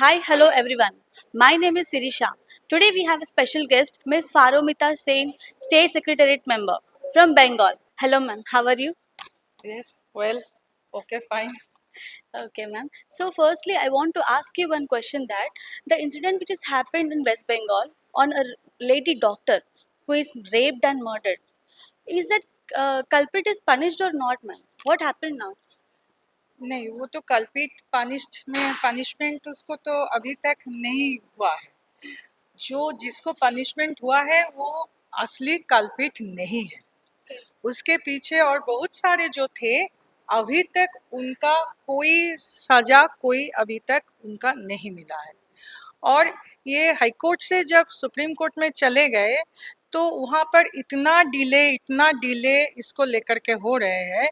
Hi, hello everyone. My name is Sirisha. Today we have a special guest, Ms. Faromita Sain, State Secretariat member from Bengal. Hello, ma'am. How are you? Yes, well, okay, fine. Okay, ma'am. So, firstly, I want to ask you one question that the incident which has happened in West Bengal on a lady doctor who is raped and murdered, is that culprit is punished or not, ma'am? What happened now? नहीं, वो तो कल्पित punishment उसको तो अभी तक नहीं हुआ है। जो जिसको पनिशमेंट हुआ है वो असली कल्पित नहीं है। उसके पीछे और बहुत सारे जो थे, अभी तक उनका कोई सजा कोई अभी तक उनका नहीं मिला है। और ये हाई कोर्ट से जब सुप्रीम कोर्ट में चले गए तो वहाँ पर इतना डिले इसको लेकर के हो रहे हैं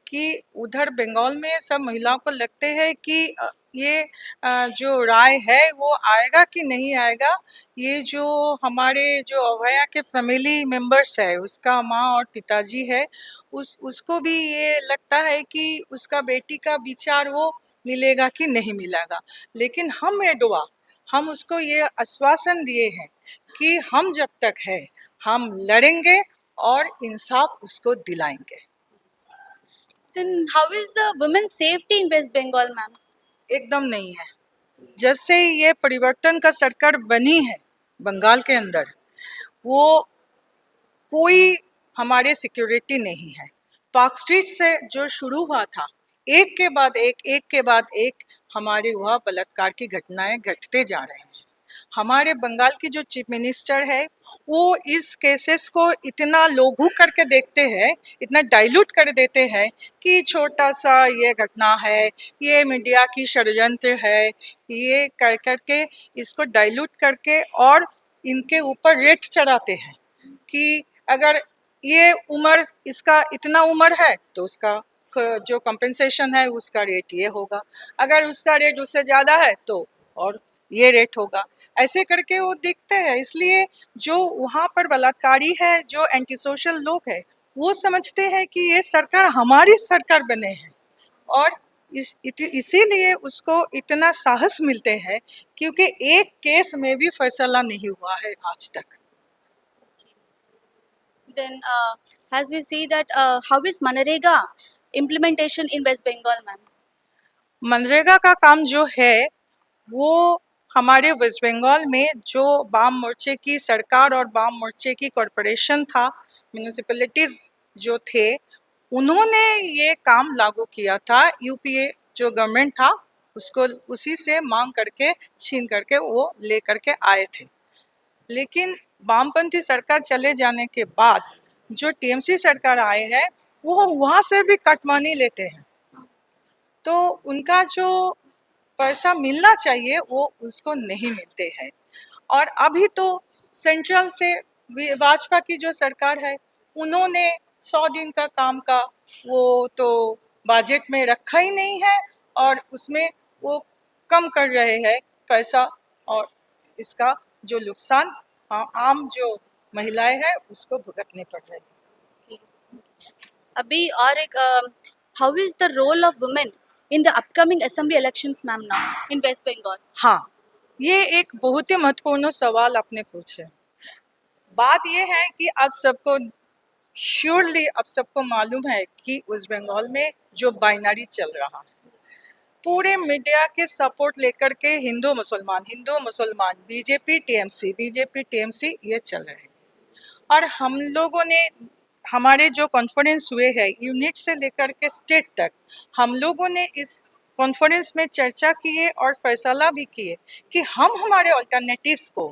कि उधर बंगाल में सब महिलाओं को लगते हैं कि ये जो राय है वो आएगा कि नहीं आएगा। ये जो हमारे जो अभया के फैमिली मेंबर्स है, उसका माँ और पिताजी है, उसको भी ये लगता है कि उसका बेटी का विचार वो मिलेगा कि नहीं मिलेगा। लेकिन हम उसको ये आश्वासन दिए हैं कि हम जब तक है हम लड़ेंगे और इंसाफ उसको दिलाएंगे। Then, how is the women's safety in West Bengal, ma'am? एकदम नहीं है। जब से ये परिवर्तन का सरकार बनी है बंगाल के अंदर, वो कोई हमारे सिक्योरिटी नहीं है। पार्क स्ट्रीट से जो शुरू हुआ था, एक के बाद एक हमारे वहाँ बलात्कार की घटनाएं घटते जा रहे हैं। हमारे बंगाल की जो चीफ मिनिस्टर है, वो इस केसेस को इतना लघु करके देखते हैं, इतना डाइल्यूट कर देते हैं कि छोटा सा ये घटना है, ये मीडिया की षड्यंत्र है, ये कर करके इसको डाइल्यूट करके और इनके ऊपर रेट चढ़ाते हैं कि अगर ये उम्र इसका इतना उम्र है तो उसका जो कंपेंसेशन है उसका रेट ये होगा, अगर उसका रेट उससे ज़्यादा है तो और ये रेट होगा। ऐसे करके वो दिखते हैं। इसलिए जो वहाँ पर बलात्कारी है, जो एंटी सोशल लोग हैं, वो समझते हैं कि ये सरकार हमारी सरकार बने हैं और इसीलिए उसको इतना साहस मिलते हैं क्योंकि एक केस में भी फैसला नहीं हुआ है आज तक। Then, as we see that, how is Manrega implementation in West Bengal, ma'am? MNREGA का काम जो है वो हमारे वेस्ट बंगाल में जो वाम मोर्चे की सरकार और वाम मोर्चे की कॉरपोरेशन था, म्यूनिसिपैलिटीज जो थे, उन्होंने ये काम लागू किया था। यूपीए जो गवर्नमेंट था उसको उसी से मांग करके छीन करके वो ले करके आए थे। लेकिन वामपंथी सरकार चले जाने के बाद जो टीएमसी सरकार आए हैं, वो वहाँ से भी कटमानी लेते हैं। तो उनका जो पैसा मिलना चाहिए वो उसको नहीं मिलते हैं। और अभी तो सेंट्रल से भाजपा की जो सरकार है, उन्होंने 100 दिन का काम का वो तो बजट में रखा ही नहीं है और उसमें वो कम कर रहे हैं पैसा, और इसका जो नुकसान आम जो महिलाएं हैं उसको भुगतने पड़ रहे हैं। अभी और एक how is the role of women in the upcoming assembly elections, ma'am, now in West Bengal? हाँ, ये एक बहुत ही महत्वपूर्ण सवाल आपने पूछे। बात ये है कि अब सबको श्योरली अब सबको मालूम है कि वेस्ट बंगाल में जो बाइनरी चल रहा है, पूरे मीडिया के सपोर्ट लेकर के हिंदू मुसलमान बीजेपी टीएमसी ये चल रहे हैं। और हम लोगों ने हमारे जो कॉन्फ्रेंस हुए हैं यूनिट से लेकर के स्टेट तक, हम लोगों ने इस कॉन्फ्रेंस में चर्चा किए और फैसला भी किए कि हम हमारे अल्टरनेटिव्स को,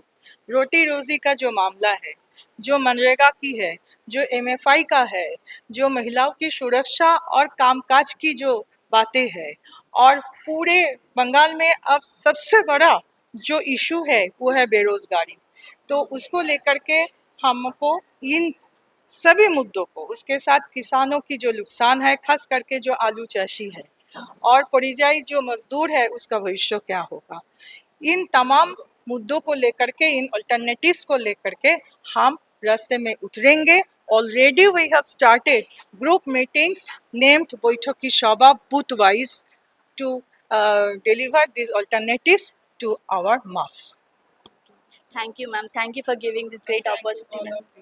रोटी रोजी का जो मामला है, जो मनरेगा की है, जो एमएफआई का है, जो महिलाओं की सुरक्षा और कामकाज की जो बातें हैं, और पूरे बंगाल में अब सबसे बड़ा जो इशू है वो है बेरोजगारी। तो उसको लेकर के हमको इन सभी मुद्दों को, उसके साथ किसानों की जो नुकसान है, खास करके जो आलू चाषी है और परिजाई जो मजदूर है उसका भविष्य क्या होगा, इन तमाम मुद्दों को लेकर के, इन अल्टरनेटिव्स को लेकर के हम रास्ते में उतरेंगे। Already we have started group meetings named बैठकी सभा booth wise to deliver these alternatives to our mass. Thank you, ma'am. Thank you for giving this great opportunity.